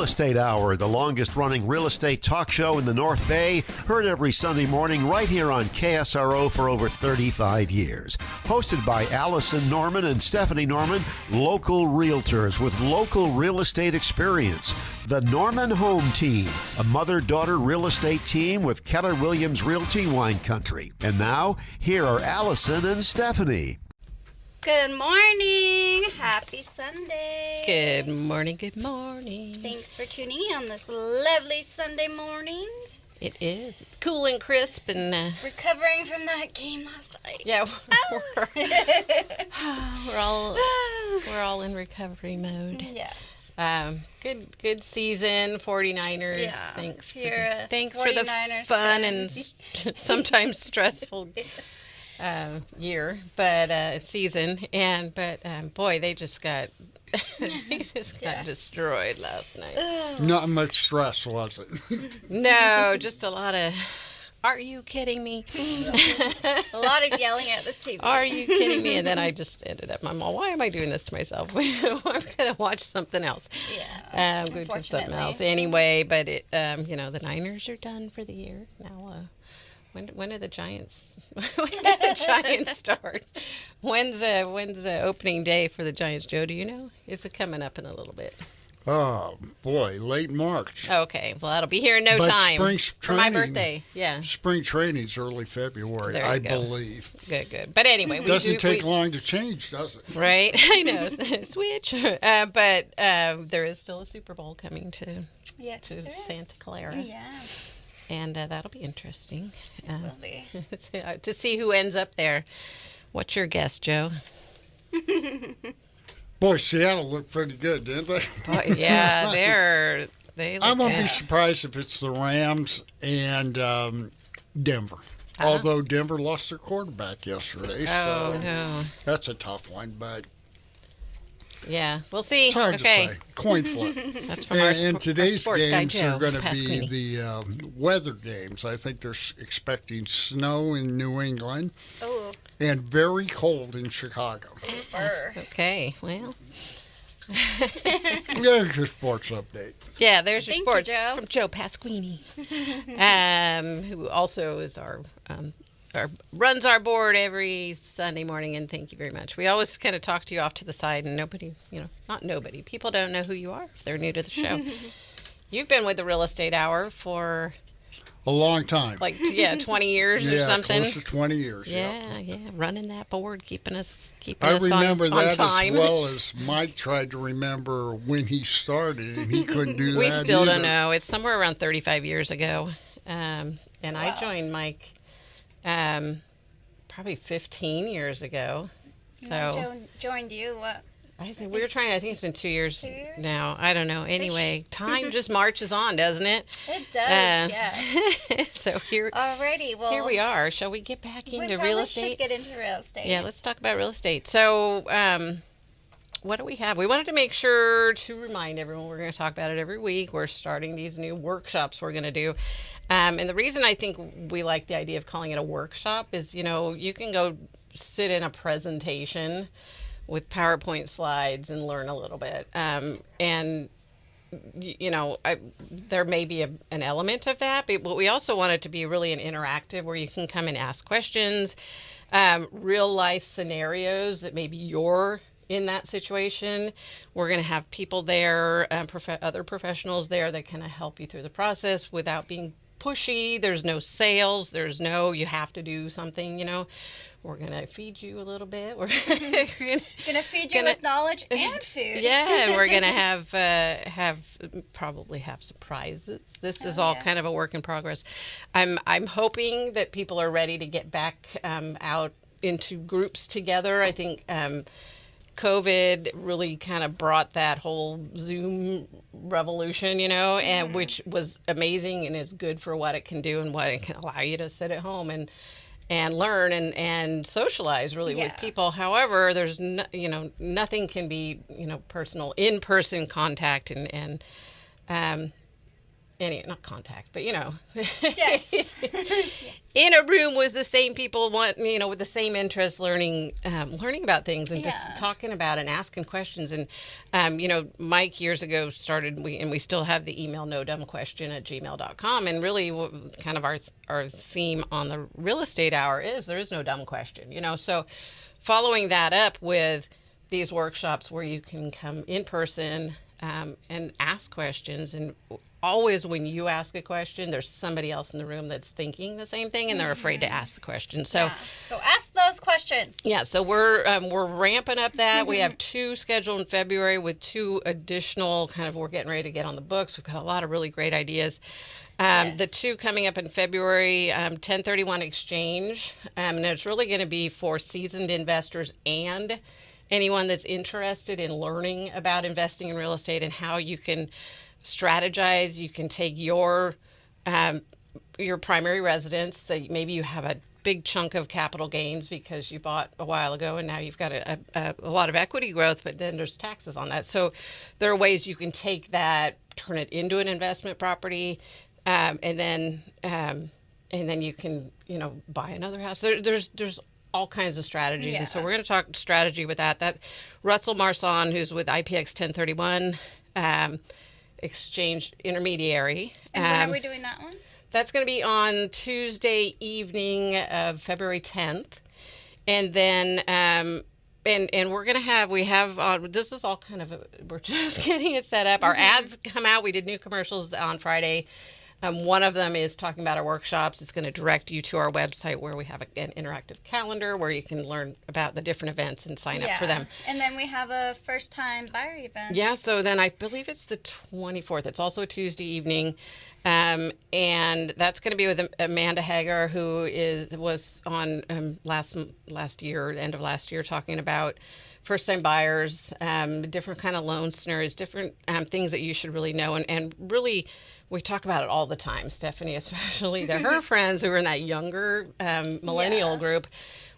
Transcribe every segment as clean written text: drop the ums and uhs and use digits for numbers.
Real Estate Hour, the longest-running real estate talk show in the North Bay, heard every Sunday morning right here on KSRO for over 35 years. Hosted by Allison Norman and Stephanie Norman, local realtors with local real estate experience. The Norman Home Team, a mother-daughter real estate team with Keller Williams Realty Wine Country. And now, here are Allison and Stephanie. Good morning. Happy Sunday. Good morning. Good morning. Thanks for tuning in on this lovely Sunday morning. It is. It's cool and crisp and recovering from that game last night. Yeah, we're all in recovery mode. Yes. Good season, 49ers. Yeah. Thanks for the 49ers fun and sometimes stressful year, but season. But boy, they just got got destroyed last night. Not much stress, was it? No, just a lot of. Are you kidding me? A lot of yelling at the TV. Are you kidding me? And then I just ended up, Mom, why am I doing this to myself? I'm going to watch something else. Yeah. I'm going to do something else anyway. But the Niners are done for the year now. When do the Giants? When do the Giants start? When's the opening day for the Giants, Joe? Do you know? Is it coming up in a little bit? Oh boy, late March. Okay, well that'll be here in no but time. Spring for my birthday. Yeah. Spring training's early February, I believe. Good. But anyway, it doesn't take long to change, does it? Right. I know. Switch. But there is still a Super Bowl coming to Santa Clara. Yeah. And that'll be interesting. Will be. To see who ends up there. What's your guess, Joe? Boy, Seattle looked pretty good, didn't they? Yeah, they look I won't good. be surprised if it's the Rams and Denver. Although Denver lost their quarterback yesterday. Oh, so no. That's a tough one, but yeah, we'll see. it's hard to say. Coin flip. That's from and today's sports guy, games Joe are going to be Pasquini. the weather games. I think they're expecting snow in New England. Oh. And very cold in Chicago. Okay, well. There's your sports update. Yeah, there's your sports Joe. from Joe Pasquini, who also is our runs our board every Sunday morning. And thank you very much. We always kind of talk to you off to the side, and people don't know who you are if they're new to the show. You've been with the Real Estate Hour for a long time. 20 years or something. Close to 20 years. Yeah, running that board, keeping us I remember on that time. as well as Mike tried to remember when he started, and he couldn't do that We still either. don't know. It's somewhere around 35 years ago. And I joined Mike probably 15 years ago. So Joe joined you, what? I think it's been 2 years, 2 years now. I don't know. Anyway, time just marches on, doesn't it? It does, yes. So here we are. Shall we get back into real estate? We should get into real estate. Yeah, let's talk about real estate. So, what do we have? We wanted to make sure to remind everyone we're going to talk about it every week. We're starting these new workshops we're going to do. And the reason I think we like the idea of calling it a workshop is, you can go sit in a presentation with PowerPoint slides and learn a little bit. There may be an element of that, but we also want it to be really an interactive where you can come and ask questions, real life scenarios that maybe you're in that situation. We're going to have people there, other professionals there that kind of help you through the process without being pushy. There's no sales. There's no, you have to do something, We're going to feed you a little bit. We're going to feed you with knowledge and food. Yeah, and we're going to probably have surprises. This is all kind of a work in progress. I'm hoping that people are ready to get back out into groups together. I think COVID really kind of brought that whole Zoom revolution, and which was amazing and is good for what it can do and what it can allow you to sit at home and learn and socialize really with people. However, there's nothing can be personal in-person contact and not contact, but Yes. in a room with the same people with the same interest, learning about things and just talking about and asking questions. And Mike years ago started, we still have the email nodumbquestion@gmail.com, and really kind of our theme on the real estate hour is there is no dumb question. So following that up with these workshops where you can come in person and ask questions. And always when you ask a question, there's somebody else in the room that's thinking the same thing and they're afraid to ask the question. So ask those questions. Yeah, so we're ramping up that. We have 2 scheduled in February with 2 additional we're getting ready to get on the books. We've got a lot of really great ideas. The 2 coming up in February, 1031 exchange. And it's really going to be for seasoned investors and anyone that's interested in learning about investing in real estate and how you can strategize. You can take your primary residence that maybe you have a big chunk of capital gains because you bought a while ago and now you've got a lot of equity growth, but then there's taxes on that. So there are ways you can take that, turn it into an investment property, and then you can buy another house. There's all kinds of strategies. And so we're going to talk strategy with that. Russell Marsan, who's with IPX 1031, exchange intermediary. And when are we doing that one? That's going to be on Tuesday evening of February 10th. And then, and we're going to this is all kind of, we're just getting it set up. Our ads come out. We did new commercials on Friday. One of them is talking about our workshops. It's going to direct you to our website where we have an interactive calendar where you can learn about the different events and sign up for them. And then we have a first-time buyer event. Yeah, so then I believe it's the 24th. It's also a Tuesday evening. And that's going to be with Amanda Hager, who was on last year, end of last year, talking about first-time buyers, different kind of loan scenarios, different things that you should really know. And really, we talk about it all the time, Stephanie especially, to her friends who are in that younger millennial group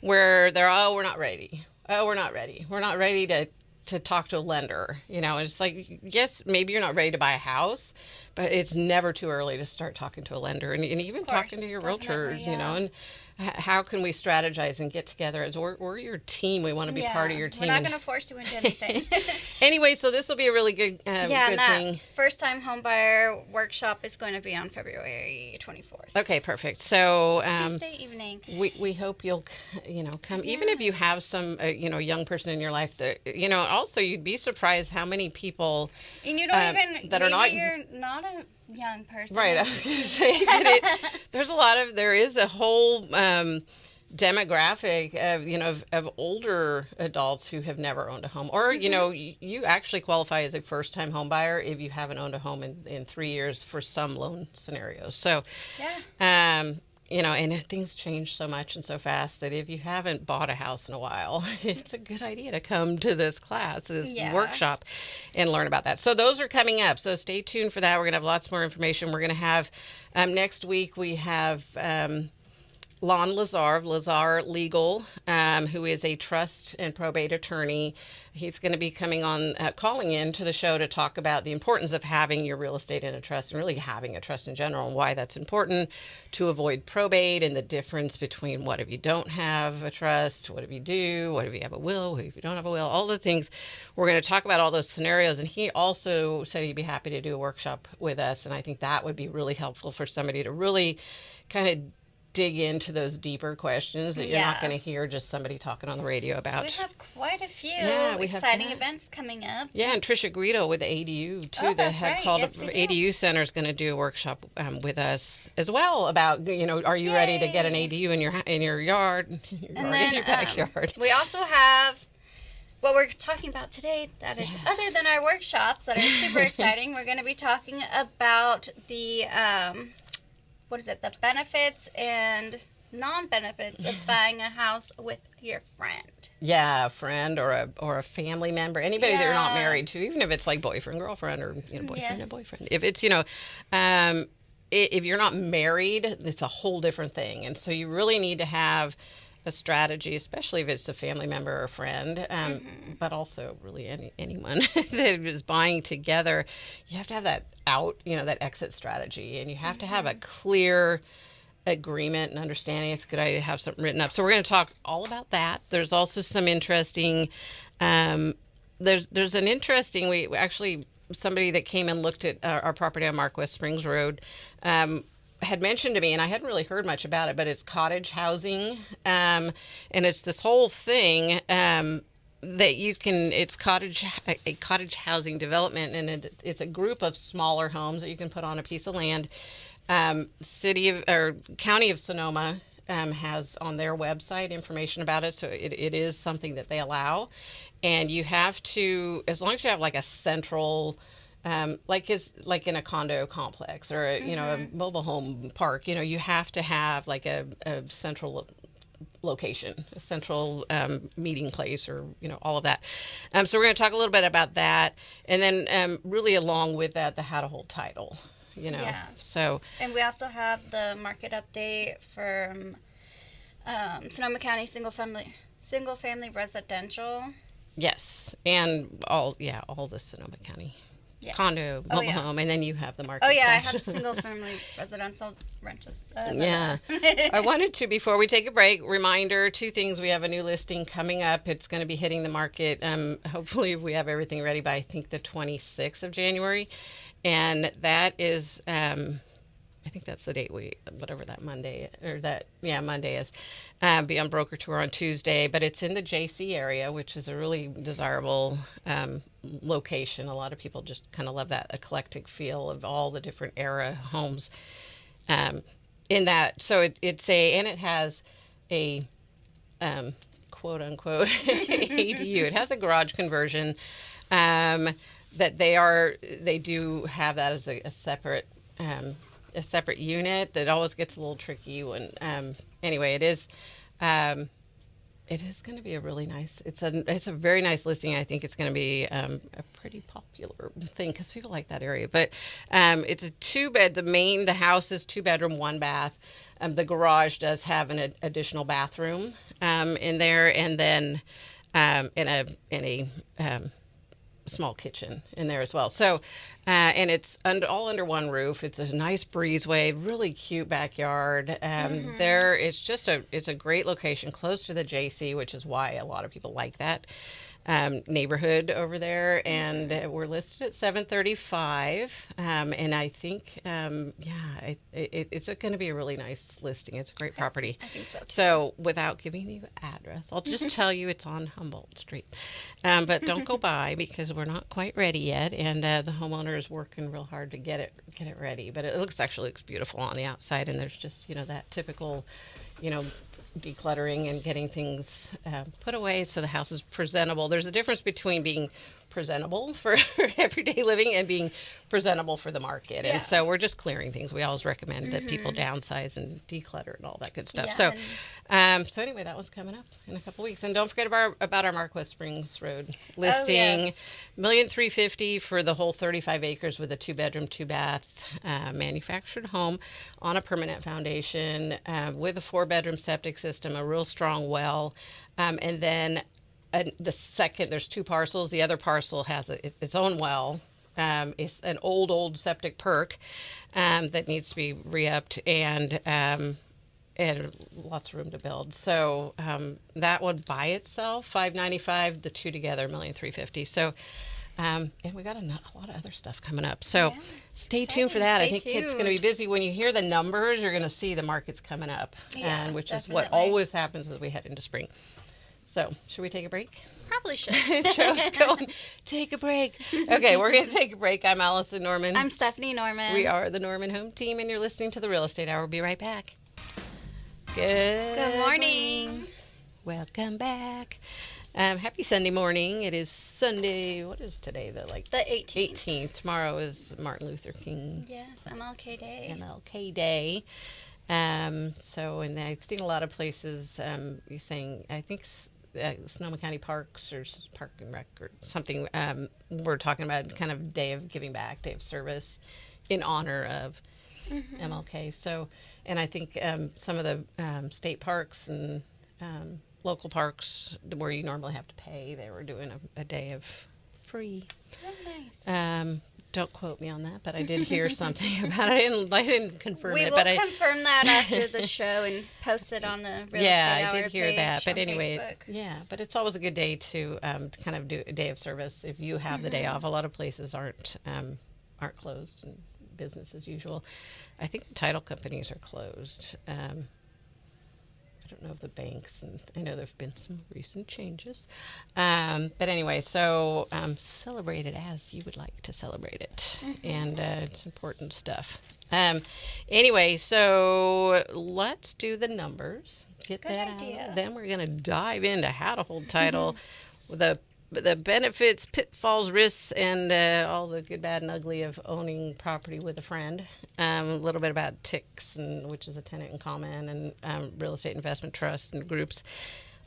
where they're, we're not ready. We're not ready. We're not ready to talk to a lender. It's like, yes, maybe you're not ready to buy a house, but it's never too early to start talking to a lender and even talking to your realtor, and how can we strategize and get together as we're your team. We want to be part of your team. We're not going to force you into anything. Anyway, so this will be a really good thing. First time home buyer workshop is going to be on February 24th. Okay, perfect. So Tuesday evening. We hope you'll come, even if you have some young person in your life that also you'd be surprised how many people and you don't even that are not, you're not a young person, right? I was going to say that there is a whole demographic of older adults who have never owned a home, or you actually qualify as a first-time home buyer if you haven't owned a home in 3 years for some loan scenarios. So and things change so much and so fast that if you haven't bought a house in a while, it's a good idea to come to this class, this workshop, and learn about that. So those are coming up. So stay tuned for that. We're going to have lots more information. We're going to have next week we have Lon Lazar of Lazar Legal, who is a trust and probate attorney. He's going to be calling in to the show to talk about the importance of having your real estate in a trust and really having a trust in general and why that's important to avoid probate and the difference between what if you don't have a trust, what if you do, what if you have a will, what if you don't have a will, all the things. We're going to talk about all those scenarios. And he also said he'd be happy to do a workshop with us. And I think that would be really helpful for somebody to really kind of dig into those deeper questions that you're not going to hear just somebody talking on the radio about. So we have quite a few exciting events coming up. Yeah, and Tricia Guido with ADU, too, the head ADU Center is going to do a workshop with us as well about, are you ready to get an ADU in your yard, in your backyard? We also have what we're talking about today that is other than our workshops that are super exciting. We're going to be talking about the the benefits and non-benefits of buying a house with your friend. Yeah, a friend or a family member, anybody that you're not married to, even if it's like boyfriend, girlfriend, or boyfriend and boyfriend. If it's if you're not married, it's a whole different thing, and so you really need to have a strategy, especially if it's a family member or a friend, but also really anyone that is buying together, you have to have that that exit strategy, and you have to have a clear agreement and understanding. It's a good idea to have something written up. So we're going to talk all about that. There's also some interesting, there's an interesting, we actually, somebody that came and looked at our property on Mark West Springs Road, had mentioned to me, and I hadn't really heard much about it, but it's cottage housing, and it's this whole thing that you can. It's a cottage housing development, and it's a group of smaller homes that you can put on a piece of land. County of Sonoma has on their website information about it, so it is something that they allow, and you have to, as long as you have like a central. Like in a condo complex or a mobile home park, you have to have like a central location, a central meeting place, or all of that. So we're going to talk a little bit about that, and then really along with that, the how to hold title. Yes. So, and we also have the market update from Sonoma County single family residential. yes, and all the Sonoma County. Yes. Condo, mobile home, and then you have the market. Oh yeah, I slash. have single-family residential rental. Yeah. I wanted to, before we take a break, reminder, 2 things. We have a new listing coming up. It's going to be hitting the market. Hopefully we have everything ready by, I think, the 26th of January. And that is, I think that's the date whatever that Monday, Monday is. Be on broker tour on Tuesday, but it's in the JC area, which is a really desirable location. A lot of people just kind of love that eclectic feel of all the different era homes in that. So it has a quote unquote ADU. It has a garage conversion that they do have that as a separate unit. That always gets a little tricky when anyway, it is going to be a really nice, it's a very nice listing. I think it's going to be a pretty popular thing because people like that area. But it's a 2-bed. The house is 2-bedroom, 1 bath. The garage does have an additional bathroom in there, and then in a small kitchen in there as well. So, and it's all under one roof. It's a nice breezeway, really cute backyard. There, it's a great location, close to the JC, which is why a lot of people like that neighborhood over there. And we're listed at $735. And I think, it's going to be a really nice listing. It's a great property. I think so too. So without giving you address, I'll just tell you it's on Humboldt Street. But don't go by because we're not quite ready yet. And the homeowner is working real hard to get it ready. But it looks beautiful on the outside. And there's just, that typical, decluttering and getting things put away so the house is presentable. There's a difference between being presentable for everyday living and being presentable for the market. And so we're just clearing things. We always recommend that people downsize and declutter and all that good stuff. So anyway, that one's coming up in a couple weeks. And don't forget about our Mark West Springs Road listing. $1,350,000 for the whole 35 acres with a 2-bedroom, 2-bath manufactured home on a permanent foundation with a 4-bedroom septic system, a real strong well, and then there's 2 parcels. The other parcel has its own well. It's an old septic perk that needs to be re-upped and lots of room to build. So that one by itself, $595,000. The 2 together, $1,350,000. So and we got a lot of other stuff coming up. So stay tuned for that. I think it's going to be busy. When you hear the numbers, you're going to see the market's coming up, which is what always happens as we head into spring. So, should we take a break? Probably should. Joe's going, take a break. Okay, we're going to take a break. I'm Allison Norman. I'm Stephanie Norman. We are the Norman Home Team, and you're listening to The Real Estate Hour. We'll be right back. Good morning. Welcome back. Happy Sunday morning. It is Sunday. What is today? The 18th. 18th. Tomorrow is Martin Luther King. Yes, MLK Day. MLK Day. So, and I've seen a lot of places you saying, I think Sonoma County Parks or Park and Rec or something, we're talking about kind of day of giving back, day of service in honor of MLK. So, and I think some of the state parks and local parks where you normally have to pay. They were doing a day of free. Oh, nice. Don't quote me on that, but I did hear something about it. I didn't confirm We it. will But confirm that after the show and post it on the Real Estate I Hour did hear page that. But on anyway, Facebook. but it's always a good day to kind of do a day of service if you have the day off. A lot of places aren't closed and business as usual. I think the title companies are closed. I don't know of the banks, and I know there have been some recent changes. But anyway, so celebrate it as you would like to celebrate it. And it's important stuff. Anyway, so let's do the numbers. Get Good that idea. out. Then we're going to dive into how to hold title, the benefits, pitfalls, risks, and all the good, bad, and ugly of owning property with a friend. A little bit about TICs, which is a tenant in common, and real estate investment trusts and groups,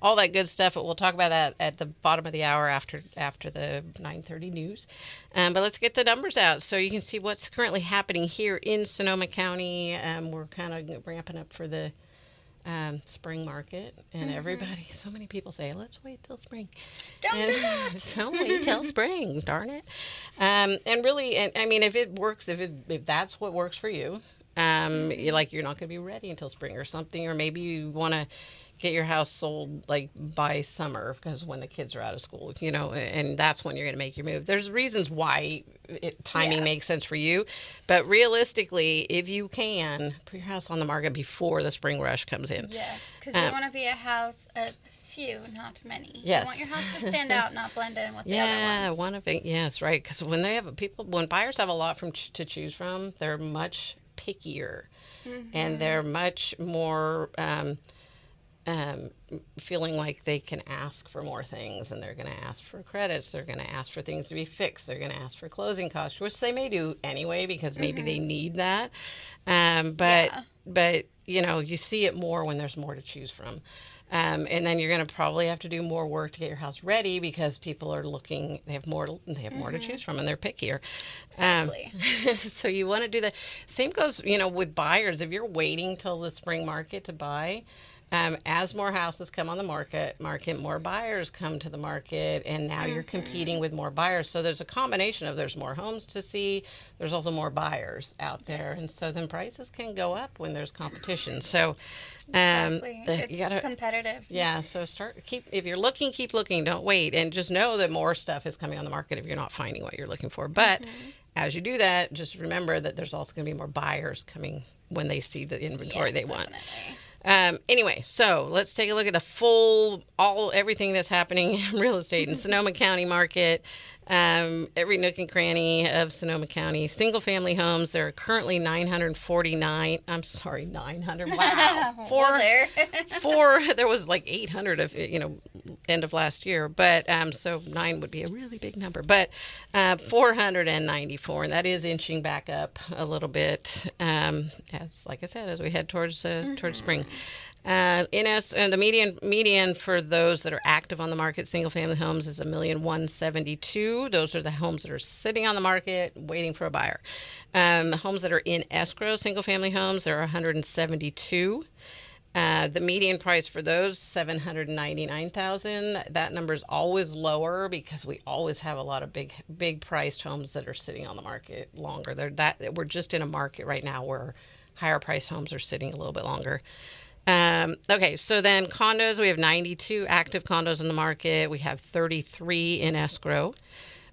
all that good stuff. But we'll talk about that at the bottom of the hour after the 9:30 news. But let's get the numbers out so you can see what's currently happening here in Sonoma County. We're kind of ramping up for the spring market, and everybody, so many people say, let's wait till spring. Don't do that. Don't wait till spring, darn it. And really, I mean, if it works, if that's what works for you, you're not going to be ready until spring or something, or maybe you want to get your house sold like by summer because when the kids are out of school, and that's when you're going to make your move. There's reasons why timing makes sense for you, but realistically, if you can, put your house on the market before the spring rush comes in. Yes, because you want to be a house of few, not many. Yes. You want your house to stand out, not blend in with the other ones. Yes, right. Because when buyers have a lot to choose from, they're much pickier, and they're much more feeling like they can ask for more things, and they're going to ask for credits. They're going to ask for things to be fixed. They're going to ask for closing costs, which they may do anyway because maybe they need that. But you see it more when there's more to choose from. And then you're going to probably have to do more work to get your house ready because people are looking. They have more to choose from, and they're pickier. Exactly. So you want to do that. Same goes, with buyers. If you're waiting till the spring market to buy. As more houses come on the market, more buyers come to the market, and now you're competing with more buyers. So there's a combination of there's more homes to see, there's also more buyers out there, and so then prices can go up when there's competition. So Exactly. It's you gotta, competitive. Yeah, so if you're looking, keep looking, don't wait, and just know that more stuff is coming on the market if you're not finding what you're looking for. But as you do that, just remember that there's also going to be more buyers coming when they see the inventory they want. Anyway, so let's take a look at the everything that's happening in real estate in Sonoma County market. Every nook and cranny of Sonoma County. Single family homes, there are currently 949. I'm sorry, 900. Wow. There was like 800 of, end of last year. But so 9 would be a really big number. But 494, and that is inching back up a little bit, like I said, as we head towards spring. And the median for those that are active on the market, single family homes, is 1,172,000. Those are the homes that are sitting on the market waiting for a buyer. The homes that are in escrow, single family homes, there are 172. The median price for those, $799,000. That number is always lower because we always have a lot of big priced homes that are sitting on the market longer. We're just in a market right now where higher priced homes are sitting a little bit longer. Okay, so then condos, we have 92 active condos in the market. We have 33 in escrow.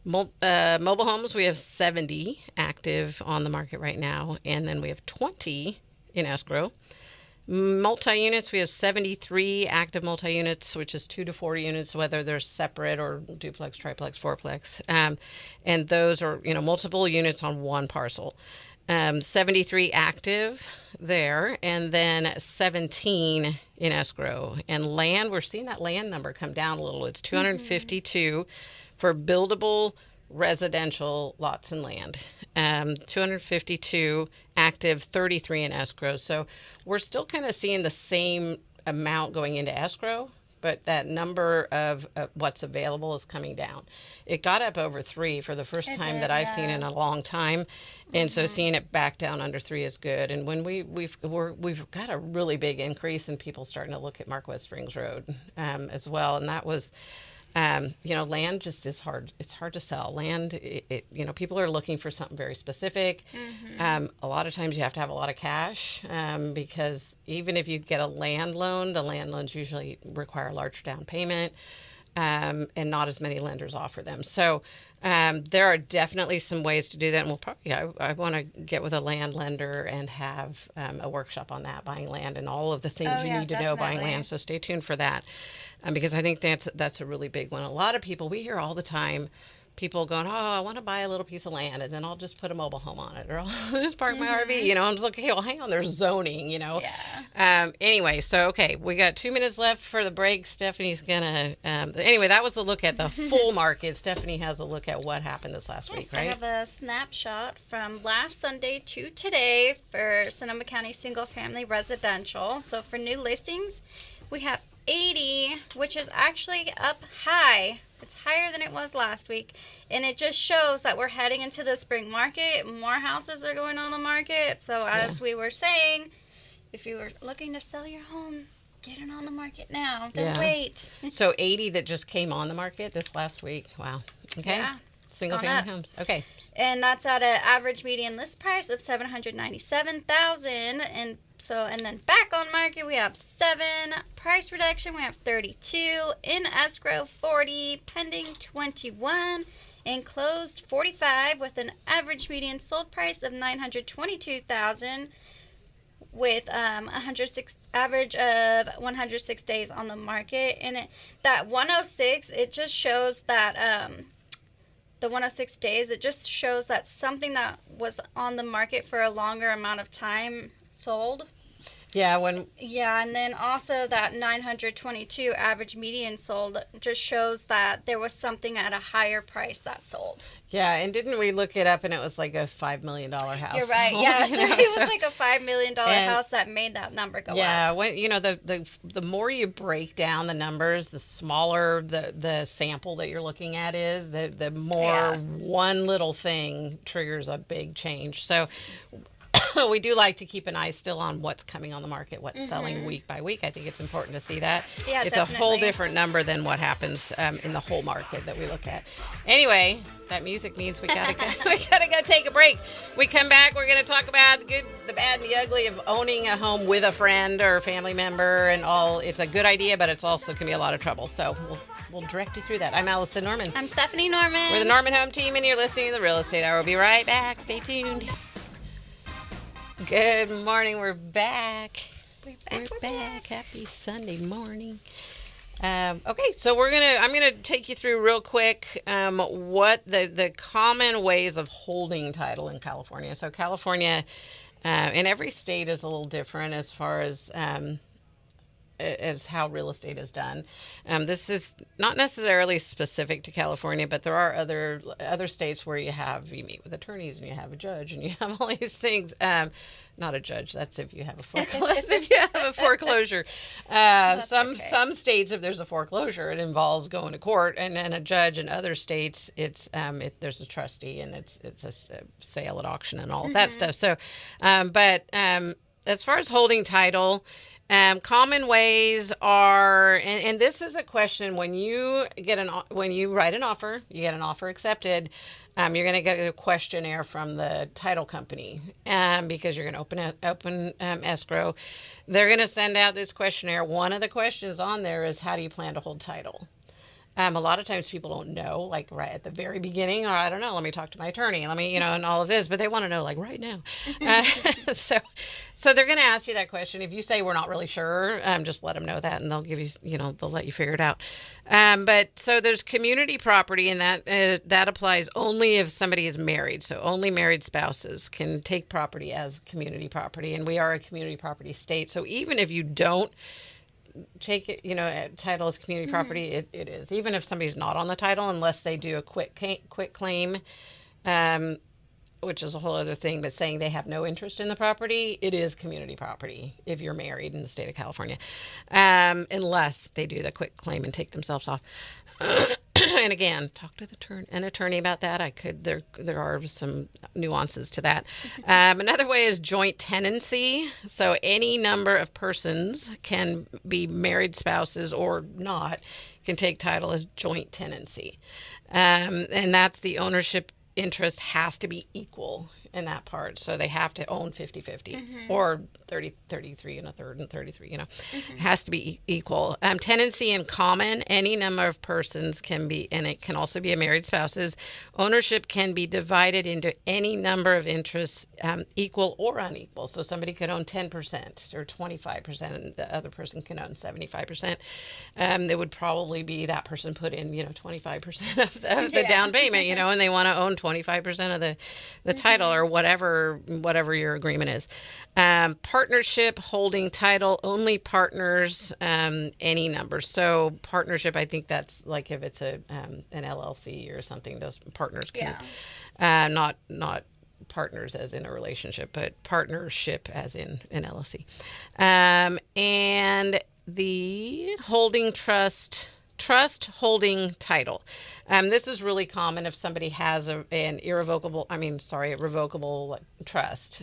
Mobile homes, we have 70 active on the market right now, and then we have 20 in escrow. Multi-units, we have 73 active multi-units, which is 2 to 4 units, whether they're separate or duplex, triplex, fourplex. And those are, multiple units on one parcel. 73 active there, and then 17 in escrow. And land, we're seeing that land number come down a little. It's 252 for buildable residential lots and land. 252 active, 33 in escrow. So we're still kind of seeing the same amount going into escrow, but that number of what's available is coming down. It got up over 3 for the first time that I've seen in a long time. And so seeing it back down under 3 is good. And when we've got a really big increase in people starting to look at Mark West Springs Road as well. And that was, land just is hard. It's hard to sell. Land, people are looking for something very specific. A lot of times you have to have a lot of cash because even if you get a land loan, the land loans usually require a larger down payment. And not as many lenders offer them. So there are definitely some ways to do that. And we'll probably, I want to get with a land lender and have a workshop on that, buying land and all of the things you need to know buying land. So stay tuned for that because I think that's a really big one. A lot of people, we hear all the time, people going, I want to buy a little piece of land and then I'll just put a mobile home on it or I'll just park my RV, I'm just like, okay, well, hang on, there's zoning, Yeah. Anyway, so, okay, we got 2 minutes left for the break. Stephanie's going to, anyway, that was a look at the full market. Stephanie has a look at what happened this last week, right? I have a snapshot from last Sunday to today for Sonoma County single family residential. So for new listings, we have 80, which is actually up high. It's higher than it was last week, and it just shows that we're heading into the spring market. More houses are going on the market. So as we were saying, if you were looking to sell your home, get it on the market now. Don't wait. So 80 that just came on the market this last week. Wow. Okay. Yeah. Single family homes. Okay. And that's at an average median list price of $797,000. And then back on market, we have 7. Price reduction, we have 32. In escrow, 40. Pending, 21. And closed, 45, with an average median sold price of $922,000, with 106 average of 106 days on the market. And that 106, it just shows that the 106 days, it just shows that something that was on the market for a longer amount of time sold. Yeah, and then also that 922 average median sold just shows that there was something at a higher price that sold. Yeah, and didn't we look it up and it was like a $5 million house? You're right. Yeah, so it was like a $5 million house that made that number go up. Yeah, the more you break down the numbers, the smaller the sample that you're looking at is, the more one little thing triggers a big change. So we do like to keep an eye still on what's coming on the market, what's selling week by week. I think it's important to see that. Yeah, it's definitely a whole different number than what happens in the whole market that we look at. Anyway, that music means we gotta go. We gotta go take a break. We come back. We're gonna talk about the good, the bad, and the ugly of owning a home with a friend or a family member, and all. It's a good idea, but it's also can be a lot of trouble. So we'll direct you through that. I'm Allison Norman. I'm Stephanie Norman. We're the Norman Home Team, and you're listening to the Real Estate Hour. We'll be right back. Stay tuned. Good morning. We're back. We're back. Happy Sunday morning. Okay, so I'm gonna take you through real quick what the common ways of holding title in California. So California, and every state is a little different as far as how real estate is done. This is not necessarily specific to California, but there are other states where you meet with attorneys and you have a judge and you have all these things. Not a judge. That's if you have a foreclosure. Some states, if there's a foreclosure, it involves going to court and a judge. In other states, it's there's a trustee and it's a sale at auction and all of that stuff. So, but as far as holding title. Common ways are, and this is a question when you write an offer, you get an offer accepted, you're going to get a questionnaire from the title company, because you're going to open escrow. They're going to send out this questionnaire. One of the questions on there is, how do you plan to hold title? A lot of times people don't know, like right at the very beginning, or I don't know, let me talk to my attorney, and all of this, but they want to know like right now. So they're going to ask you that question. If you say we're not really sure, just let them know that and they'll give you, they'll let you figure it out. But so there's community property, and that applies only if somebody is married. So only married spouses can take property as community property, and we are a community property state. So even if you don't take it, title as community property, it is. Even if somebody's not on the title, unless they do a quick claim, which is a whole other thing, but saying they have no interest in the property, it is community property if you're married in the state of California, unless they do the quick claim and take themselves off. And again, talk to an attorney about that. There are some nuances to that. Another way is joint tenancy. So any number of persons can be married spouses or not, can take title as joint tenancy. And that's the ownership interest has to be equal in that part. So they have to own 50-50 or 33 and a third and 33, It has to be equal. Tenancy in common, any number of persons can be, and it can also be a married spouses. Ownership can be divided into any number of interests, equal or unequal. So somebody could own 10% or 25% and the other person can own 75%. It would probably be that person put in, 25% of the down payment, and they want to own 25% of the title or whatever your agreement is. Partnership holding title, only partners, any number. So partnership, I think that's like if it's an LLC or something, those partners can, not partners as in a relationship, but partnership as in an LLC. And the holding trust holding title. This is really common if somebody has a revocable trust,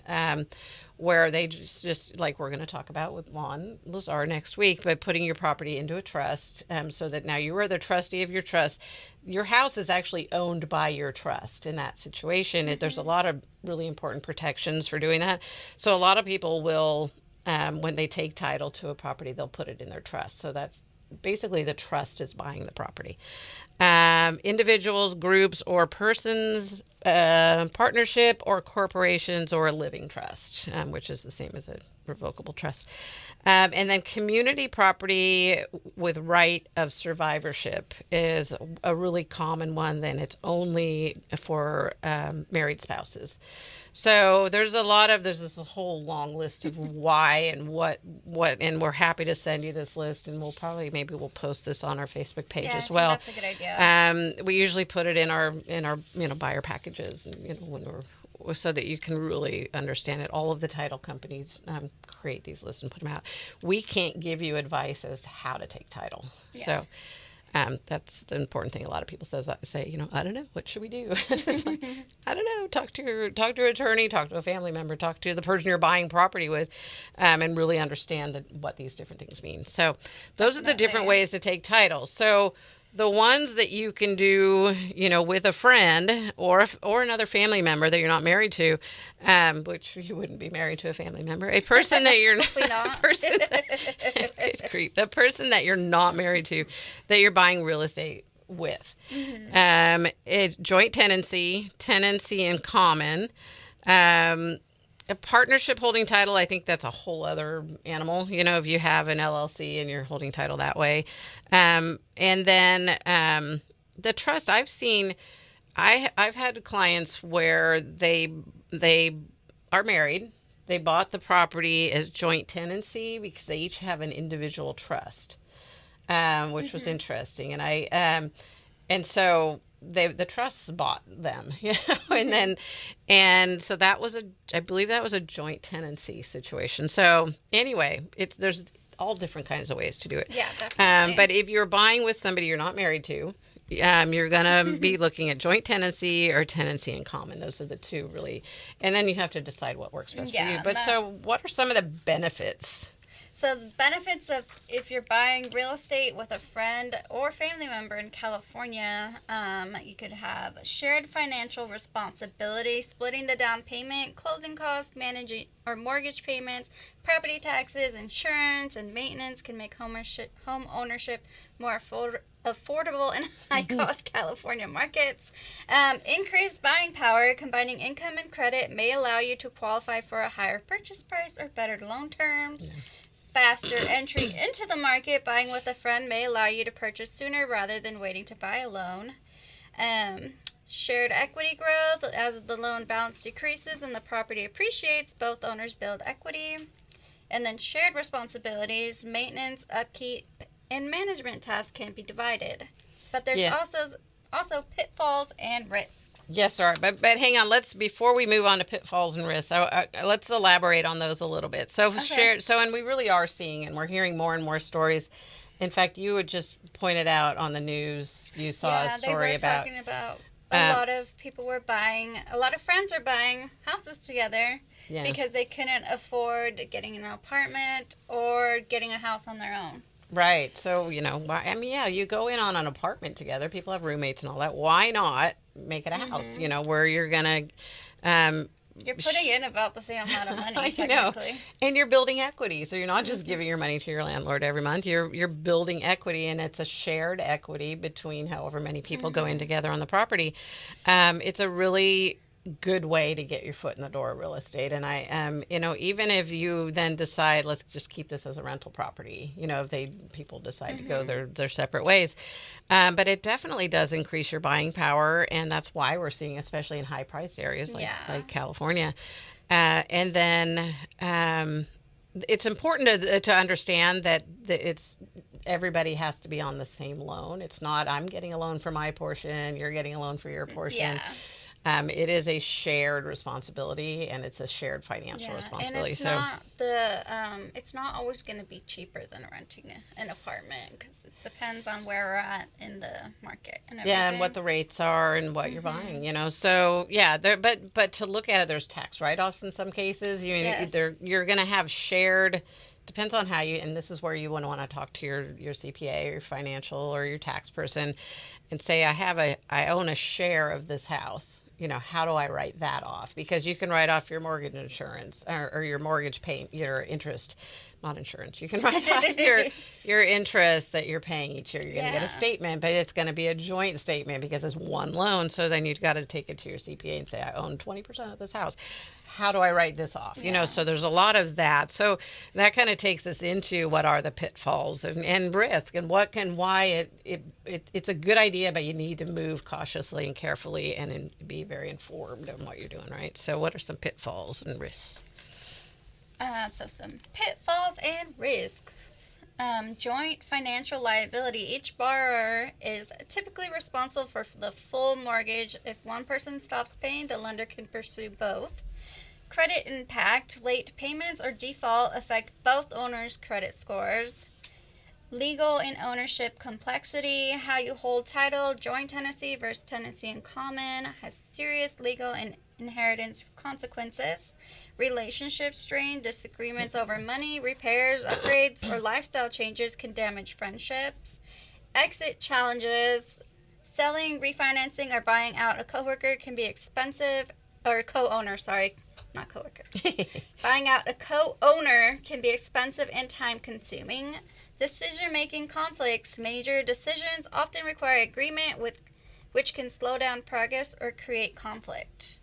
where they just like we're going to talk about with Juan Lazar next week, but putting your property into a trust, so that now you are the trustee of your trust. Your house is actually owned by your trust in that situation. There's a lot of really important protections for doing that. So a lot of people will, when they take title to a property, they'll put it in their trust. So that's basically the trust is buying the property. Individuals, groups, or persons, partnership, or corporations, or a living trust, which is the same as a revocable trust. And then community property with right of survivorship is a really common one. Then it's only for married spouses. So there's this whole long list of why and what, and we're happy to send you this list, and maybe we'll post this on our Facebook page as well. That's a good idea. We usually put it in our buyer packages, and so that you can really understand it. All of the title companies create these lists and put them out. We can't give you advice as to how to take title. Yeah. So that's the important thing. A lot of people say, I don't know, what should we do? It's like, I don't know. Talk to your attorney, talk to a family member, talk to the person you're buying property with, and really understand what these different things mean. So those are the different ways to take title. So the ones that you can do, with a friend or another family member that you're not married to, which you wouldn't be married to a family member, a person that you're not, the person that you're not married to, that you're buying real estate with. It's joint tenancy in common. A partnership holding title, I think that's a whole other animal, if you have an LLC and you're holding title that way. And then the trust, I've had clients where they are married. They bought the property as joint tenancy because they each have an individual trust, which was interesting. And so the trusts bought them, and so I believe that was a joint tenancy situation. So anyway, there's all different kinds of ways to do it. Yeah, definitely. But if you're buying with somebody you're not married to, you're gonna be looking at joint tenancy or tenancy in common. Those are the two really, and then you have to decide what works best for you. But so, what are some of the benefits? So the benefits of if you're buying real estate with a friend or family member in California, you could have shared financial responsibility, splitting the down payment, closing costs, managing or mortgage payments, property taxes, insurance, and maintenance can make home ownership more affordable in high-cost California markets. Increased buying power, combining income and credit may allow you to qualify for a higher purchase price or better loan terms. Faster entry into the market, buying with a friend may allow you to purchase sooner rather than waiting to buy a loan. Shared equity growth, as the loan balance decreases and the property appreciates, both owners build equity. And then shared responsibilities, maintenance, upkeep, and management tasks can be divided. But there's also also pitfalls and risks. Yes, sir. But hang on. Before we move on to pitfalls and risks, let's elaborate on those a little bit. So Okay. and we really are seeing, and we're hearing more and more stories. In fact, you had just pointed out on the news, you saw a story about. Talking about a lot of people were buying, a lot of friends were buying houses together because they couldn't afford getting an apartment or getting a house on their own. Right. So, you go in on an apartment together. People have roommates and all that. Why not make it a house, where you're going to... You're putting in about the same amount of money, I technically. know. And you're building equity. So you're not just giving your money to your landlord every month. You're building equity, and it's a shared equity between however many people go in together on the property. It's a really good way to get your foot in the door of real estate. And even if you then decide, let's just keep this as a rental property, if people decide to go their separate ways. But it definitely does increase your buying power. And that's why we're seeing, especially in high priced areas like California. And then it's important to understand that everybody has to be on the same loan. It's not, I'm getting a loan for my portion, you're getting a loan for your portion. Yeah. It is a shared responsibility, and it's a shared financial responsibility. And it's not always going to be cheaper than renting an apartment, because it depends on where we're at in the market and everything. Yeah, and what the rates are and what you're buying, So but to look at it, there's tax write-offs in some cases. You're going to have shared. Depends on how you, and this is where you want to talk to your CPA or your financial or your tax person, and say, I own a share of this house. How do I write that off? Because you can write off your mortgage insurance or your mortgage payment, your interest, not insurance. You can write off your interest that you're paying each year. You're going to get a statement, but it's going to be a joint statement because it's one loan. So then you've got to take it to your CPA and say, I own 20% of this house. How do I write this off? So there's a lot of that. So that kind of takes us into what are the pitfalls and risk, and why it's a good idea, but you need to move cautiously and carefully and be very informed on what you're doing, right? So what are some pitfalls and risks? So some pitfalls and risks. Joint financial liability. Each borrower is typically responsible for the full mortgage. If one person stops paying, the lender can pursue both. Credit impact. Late payments or default affect both owners' credit scores. Legal and ownership complexity. How you hold title. Joint tenancy versus tenancy in common has serious legal and inheritance consequences. Relationship strain. Disagreements over money, repairs, upgrades, or lifestyle changes can damage friendships. Exit challenges. Selling, refinancing, or buying out a coworker can be expensive, or co-owner, sorry, not coworker. Buying out a co-owner can be expensive and time-consuming. Decision-making conflicts. Major decisions often require agreement, which can slow down progress or create conflict.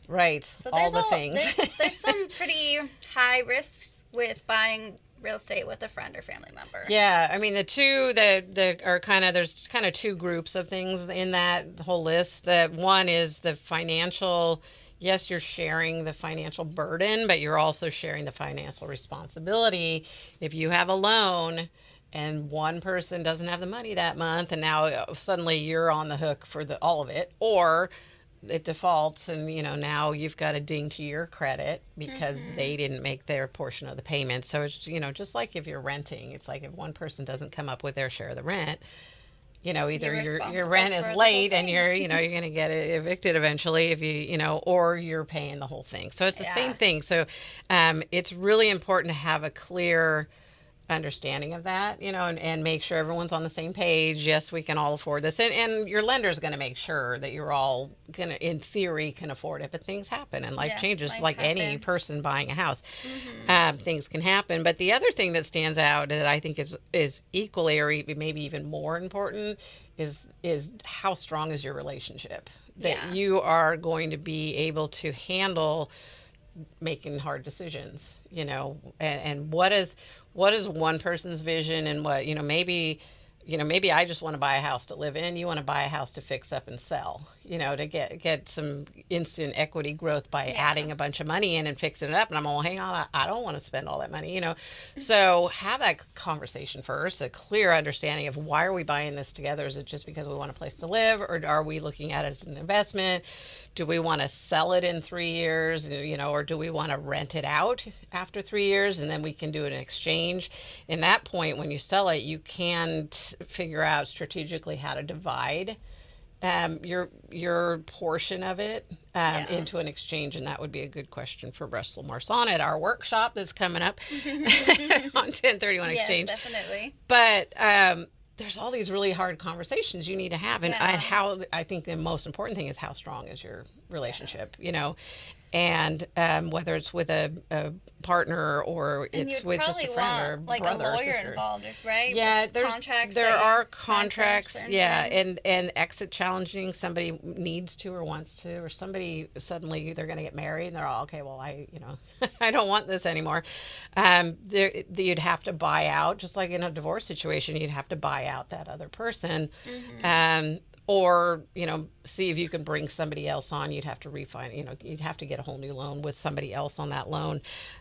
Right. So all the things. There's some pretty high risks with buying real estate with a friend or family member. Yeah, I mean the two that are there's kind of two groups of things in that whole list. The one is the financial. Yes, you're sharing the financial burden, but you're also sharing the financial responsibility. If you have a loan and one person doesn't have the money that month, and now suddenly you're on the hook for all of it, or it defaults and now you've got a ding to your credit because they didn't make their portion of the payment. So it's just like if you're renting, it's like if one person doesn't come up with their share of the rent, either your rent is late and you're going to get evicted eventually if or you're paying the whole thing. So it's the same thing. So it's really important to have a clear understanding of that, and make sure everyone's on the same page. Yes, we can all afford this. And your lender's going to make sure that you're all going to, in theory, can afford it. But things happen and life changes like any person buying a house. Things can happen. But the other thing that stands out that I think is equally or maybe even more important is how strong is your relationship. That you are going to be able to handle making hard decisions, and what is one person's vision and what, maybe maybe I just want to buy a house to live in. You want to buy a house to fix up and sell, to get some instant equity growth by adding a bunch of money in and fixing it up. And I'm all, hang on, I don't want to spend all that money, So have that conversation first, a clear understanding of why are we buying this together? Is it just because we want a place to live, or are we looking at it as an investment? Do we want to sell it in 3 years, or do we want to rent it out after 3 years and then we can do an exchange? In that point, when you sell it, you can figure out strategically how to divide your portion of it into an exchange, and that would be a good question for Russell Marsan at our workshop that's coming up on 1031 Exchange. Yes, definitely. But there's all these really hard conversations you need to have, and how I think the most important thing is how strong is your relationship, and whether it's with a partner or it's with just a friend or like brother a or lawyer sister. involved, right? Yeah, With there are contracts, contracts, and exit challenging. Somebody needs to or wants to, or somebody suddenly they're going to get married and they're all, okay, well, I I don't want this anymore. You'd have to buy out, just like in a divorce situation, you'd have to buy out that other person. Or, see if you can bring somebody else on. You'd have to refinance, you'd have to get a whole new loan with somebody else on that loan.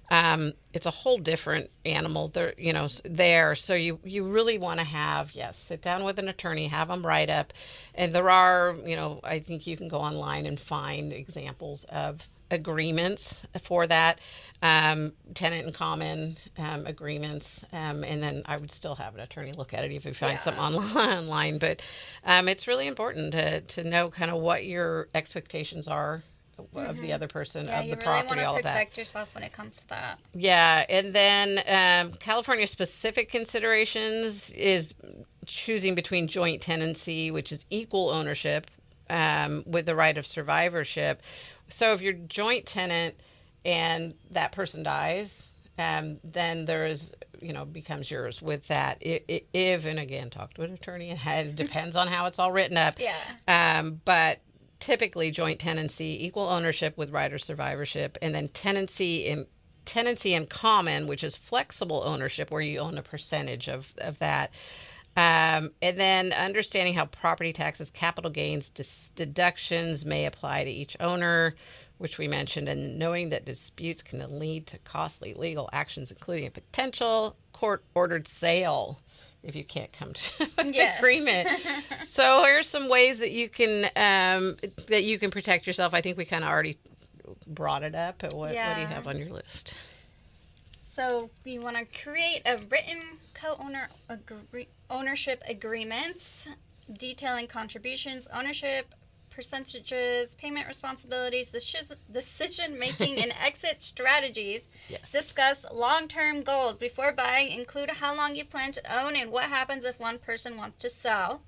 It's a whole different animal there. So you really want to sit down with an attorney, have them write up. And there are, I think you can go online and find examples of agreements for that, tenant in common agreements, and then I would still have an attorney look at it if you find something online. But it's really important to know kind of what your expectations are of the other person, of the property, all of that. You really want to protect yourself when it comes to that. Yeah, and then California specific considerations is choosing between joint tenancy, which is equal ownership, with the right of survivorship. So if you're joint tenant and that person dies, then there is, becomes yours with that. If, and again, talk to an attorney, and it depends on how it's all written up. Yeah. But typically joint tenancy, equal ownership with right of survivorship, and then tenancy in common, which is flexible ownership where you own a percentage of that. And then understanding how property taxes, capital gains, deductions may apply to each owner, which we mentioned, and knowing that disputes can lead to costly legal actions, including a potential court-ordered sale if you can't come to an agreement. So here's some ways that you can protect yourself. I think we kind of already brought it up. But what do you have on your list? So you want to create a written ownership agreements detailing contributions, ownership percentages, payment responsibilities, decision making, and exit strategies. Yes. Discuss long-term goals before buying. Include how long you plan to own and what happens if one person wants to sell.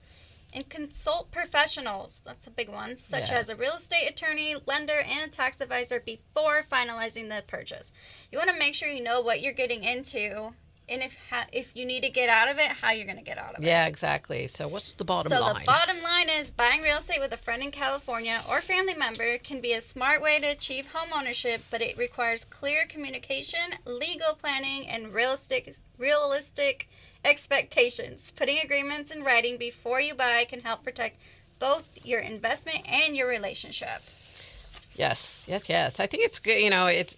And consult professionals, that's a big one, such as a real estate attorney, lender, and a tax advisor before finalizing the purchase. You want to make sure you know what you're getting into, and if you need to get out of it, how you're going to get out of it. Yeah, exactly. So what's the bottom line? So the bottom line is buying real estate with a friend in California or family member can be a smart way to achieve home ownership, but it requires clear communication, legal planning, and realistic expectations. Putting agreements in writing before you buy can help protect both your investment and your relationship. Yes. I think it's good.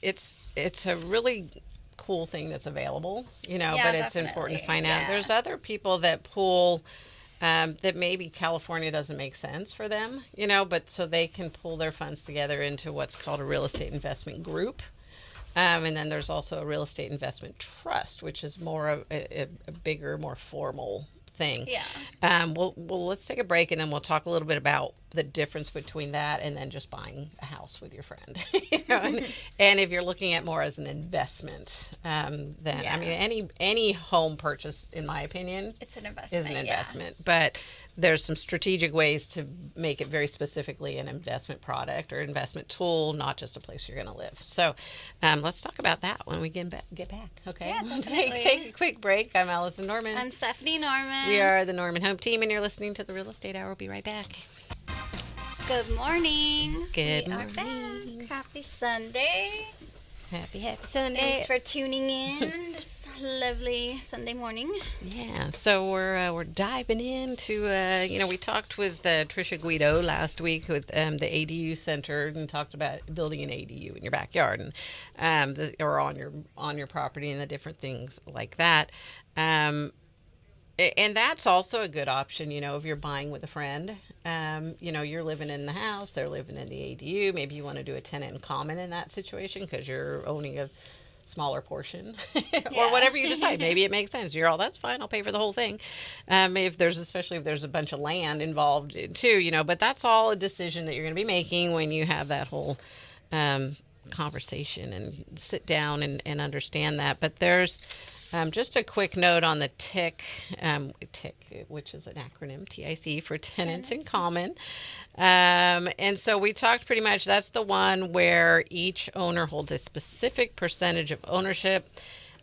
It's a really cool thing that's available, but it's important to find out. There's other people that pool that maybe California doesn't make sense for them, but so they can pool their funds together into what's called a real estate investment group. And then there's also a real estate investment trust, which is more of a bigger, more formal thing. Yeah. Well, let's take a break, and then we'll talk a little bit about the difference between that and then just buying a house with your friend. And if you're looking at more as an investment, then I mean, any home purchase, in my opinion, it's an investment. Is an investment, but there's some strategic ways to make it very specifically an investment product or investment tool, not just a place you're going to live. So let's talk about that when we get back. Okay. Yeah, definitely. Take a quick break. I'm Allison Norman. I'm Stephanie Norman. We are the Norman Home Team, and you're listening to the Real Estate Hour. We'll be right back. Good morning. Good we morning. Are back. Happy Sunday. Happy Sunday. Thanks for tuning in to lovely Sunday morning. Yeah, so we're diving into we talked with Trisha Guido last week with the ADU Center and talked about building an ADU in your backyard and or on your property and the different things like that. And that's also a good option, if you're buying with a friend. You're living in the house, they're living in the ADU. Maybe you want to do a tenant in common in that situation because you're owning a smaller portion or whatever you decide. Maybe it makes sense. You're all, that's fine, I'll pay for the whole thing. Especially if there's a bunch of land involved too, but that's all a decision that you're going to be making when you have that whole conversation and sit down and understand that. But there's just a quick note on the TIC, which is an acronym, TIC, for Tenants in Common. And so we talked pretty much, that's the one where each owner holds a specific percentage of ownership.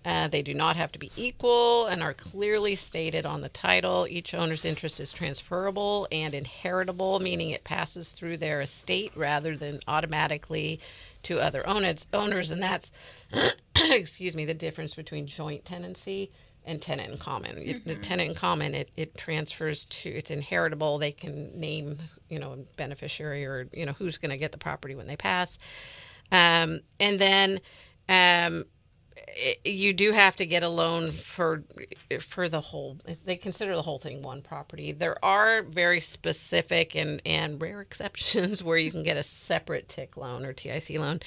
They do not have to be equal and are clearly stated on the title. Each owner's interest is transferable and inheritable, meaning it passes through their estate rather than automatically to other owners. And that's, excuse me, the difference between joint tenancy and tenant in common. Mm-hmm. The tenant in common, it transfers to, it's inheritable. They can name, a beneficiary or, who's going to get the property when they pass. And then you do have to get a loan for the whole. They consider the whole thing one property. There are very specific and rare exceptions where you can get a separate TIC loan or TIC loan,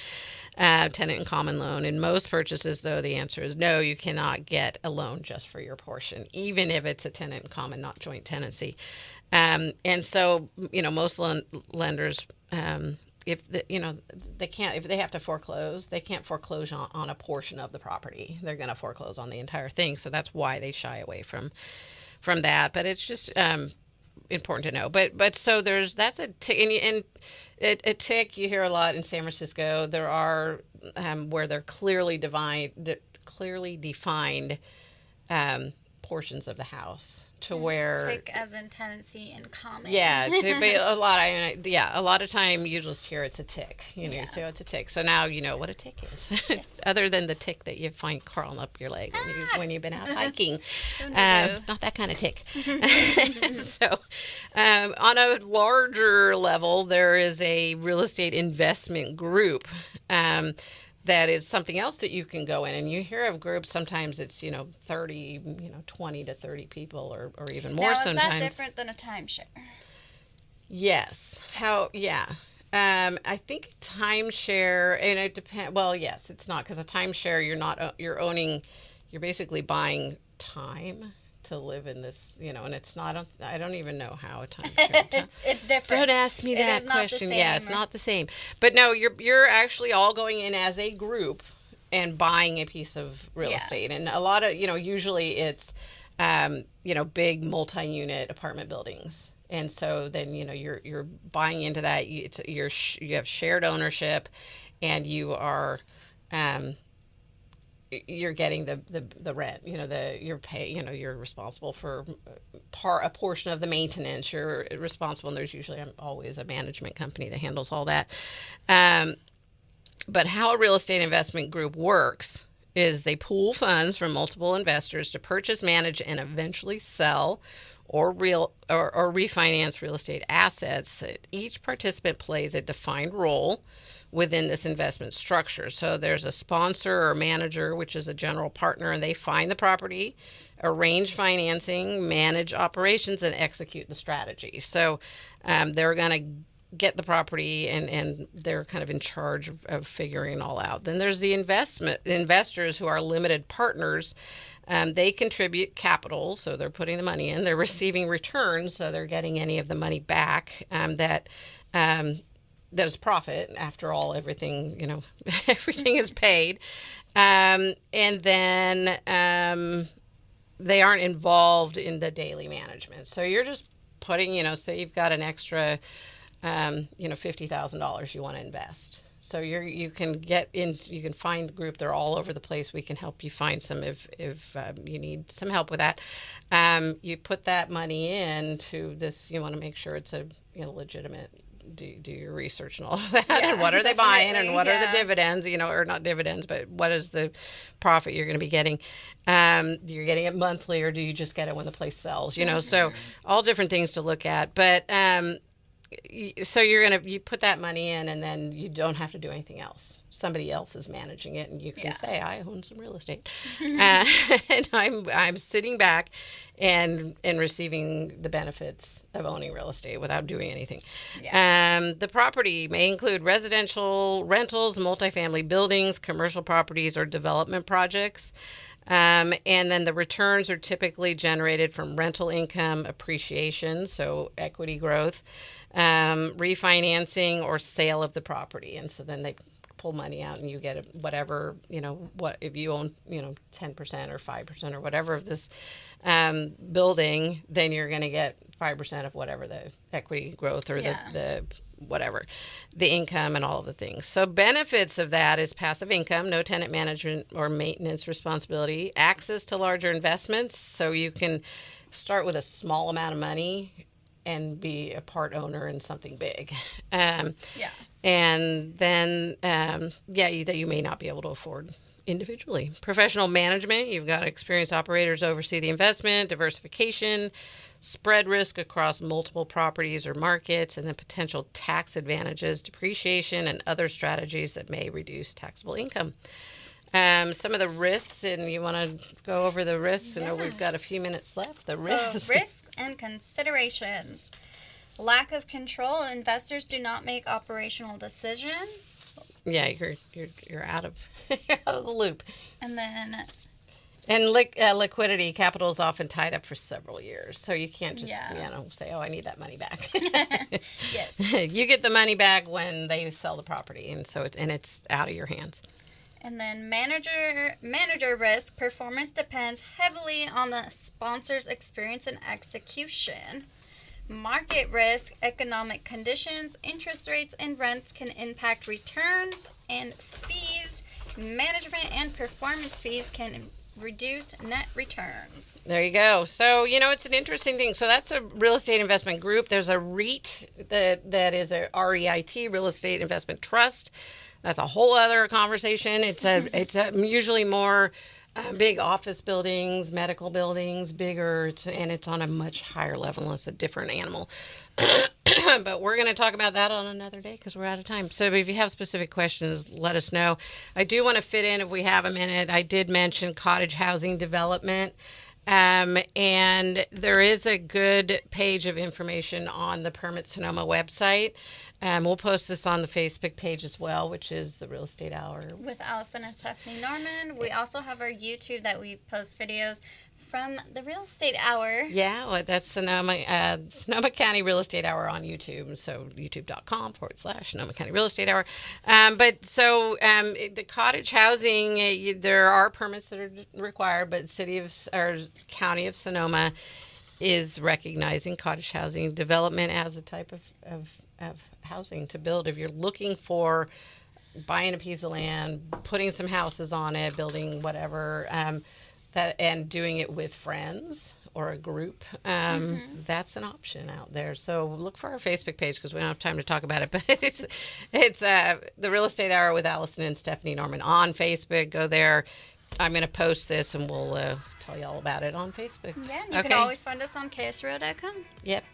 tenant in common loan. In most purchases, though, the answer is no. You cannot get a loan just for your portion, even if it's a tenant in common, not joint tenancy. And so, most lenders. If they can't, if they have to foreclose, they can't foreclose on a portion of the property. They're going to foreclose on the entire thing. So that's why they shy away from that. But it's just important to know. But so that's a TIC, and a TIC you hear a lot in San Francisco. There are where they're clearly defined portions of the house. To where TIC as in tenancy in common. Yeah, to be a lot of time you just hear it's a TIC. So it's a TIC. So now you know what a TIC is, yes. Other than the tick that you find crawling up your leg when you've been out hiking. Not that kind of tick. So, on a larger level, there is a real estate investment group. That is something else that you can go in, and you hear of groups. Sometimes it's 30, 20 to 30 people, or even more. Now, sometimes. Is that different than a timeshare? Yes. I think a timeshare, and it depends. Well, yes, it's not, because a timeshare you're basically buying time to live in this, and it's not. I don't even know how a timeshare. it's different. Don't ask me that question. Yeah, it's not the same. But no, you're actually all going in as a group and buying a piece of real estate, and a lot of usually it's big multi-unit apartment buildings, and so then you're buying into that. You have shared ownership, and you are. You're getting the rent, you're responsible for a portion of the maintenance. You're responsible, and there's usually always a management company that handles all that. But how a real estate investment group works is they pool funds from multiple investors to purchase, manage, and eventually sell or refinance real estate assets. Each participant plays a defined role within this investment structure. So there's a sponsor or manager, which is a general partner, and they find the property, arrange financing, manage operations, and execute the strategy. So they're going to get the property, and they're kind of in charge of figuring it all out. Then there's the investors who are limited partners. They contribute capital, so they're putting the money in. They're receiving returns, so they're getting any of the money back that is profit. After all, everything everything is paid, and then they aren't involved in the daily management. So you're just putting, say you've got an extra, $50,000 you want to invest. So you can find the group. They're all over the place. We can help you find some if you need some help with that. You put that money into this. You want to make sure it's a legitimate do your research and all of that, and what are they buying, and what are the dividends, or not dividends, but what is the profit you're going to be getting? You're getting it monthly, or do you just get it when the place sells? So all different things to look at. But so you put that money in, and then you don't have to do anything else. Somebody else is managing it, and you can say, I own some real estate. And I'm sitting back and receiving the benefits of owning real estate without doing anything. The property may include residential rentals, multifamily buildings, commercial properties, or development projects. And then the returns are typically generated from rental income appreciation, so equity growth, refinancing, or sale of the property. And so then they pull money out and you get whatever, what if you own, 10% or 5% or whatever of this building, then you're going to get 5% of whatever the equity growth or the whatever, the income and all of the things. So benefits of that is passive income, no tenant management or maintenance responsibility, access to larger investments. So you can start with a small amount of money and be a part owner in something big. And then, that you may not be able to afford individually. Professional management, you've got experienced operators oversee the investment, diversification, spread risk across multiple properties or markets, and then potential tax advantages, depreciation, and other strategies that may reduce taxable income. Some of the risks, and you want to go over the risks? I know we've got a few minutes left. Risks and considerations. Lack of control. Investors do not make operational decisions. Yeah, you're out of the loop. And then. And liquidity, capital is often tied up for several years, so you can't just say, "Oh, I need that money back." Yes. You get the money back when they sell the property, and so it's out of your hands. And then manager risk. Performance depends heavily on the sponsor's experience and execution. Market risk. Economic conditions, interest rates, and rents can impact returns. And fees. Management and performance fees can reduce net returns. There you go. So, it's an interesting thing. So that's a real estate investment group. There's a REIT that is a REIT, Real Estate Investment Trust. That's a whole other conversation. It's usually more big office buildings, medical buildings, bigger, and it's on a much higher level. It's a different animal. But we're going to talk about that on another day because we're out of time. So if you have specific questions, let us know. I do want to fit in, if we have a minute, I did mention cottage housing development. And there is a good page of information on the Permit Sonoma website. We'll post this on the Facebook page as well, which is the Real Estate Hour. With Allison and Stephanie Norman. We also have our YouTube that we post videos from the Real Estate Hour. Yeah, well, that's Sonoma County Real Estate Hour on YouTube. So youtube.com/Sonoma County Real Estate Hour. The cottage housing, there are permits that are required, but County of Sonoma is recognizing cottage housing development as a type of housing to build. If you're looking for buying a piece of land, putting some houses on it, building whatever, and doing it with friends or a group, that's an option out there. So look for our Facebook page because we don't have time to talk about it. But it's the Real Estate Hour with Allison and Stephanie Norman on Facebook. Go there. I'm going to post this and we'll tell you all about it on Facebook. Yeah, and you can always find us on ksro.com. Yep.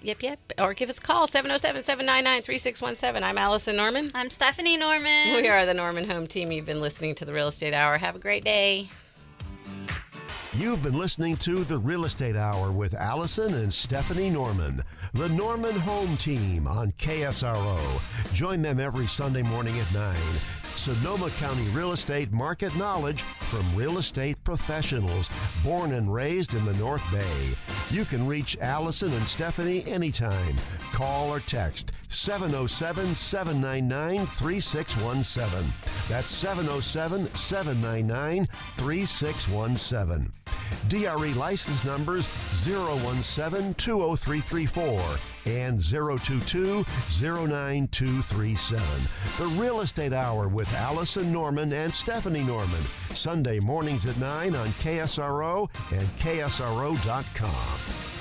Or give us a call, 707-799-3617. I'm Allison Norman. I'm Stephanie Norman. We are the Norman Home Team. You've been listening to the Real Estate Hour. Have a great day. You've been listening to the Real Estate Hour with Allison and Stephanie Norman, the Norman Home Team on KSRO. Join them every Sunday morning at 9. Sonoma County real estate market knowledge from real estate professionals born and raised in the North Bay. You can reach Allison and Stephanie anytime. Call or text 707-799-3617. That's 707-799-3617. DRE license numbers 017-20334 and 022-09237. The Real Estate Hour with Allison Norman and Stephanie Norman. Sunday mornings at 9 on KSRO and KSRO.com.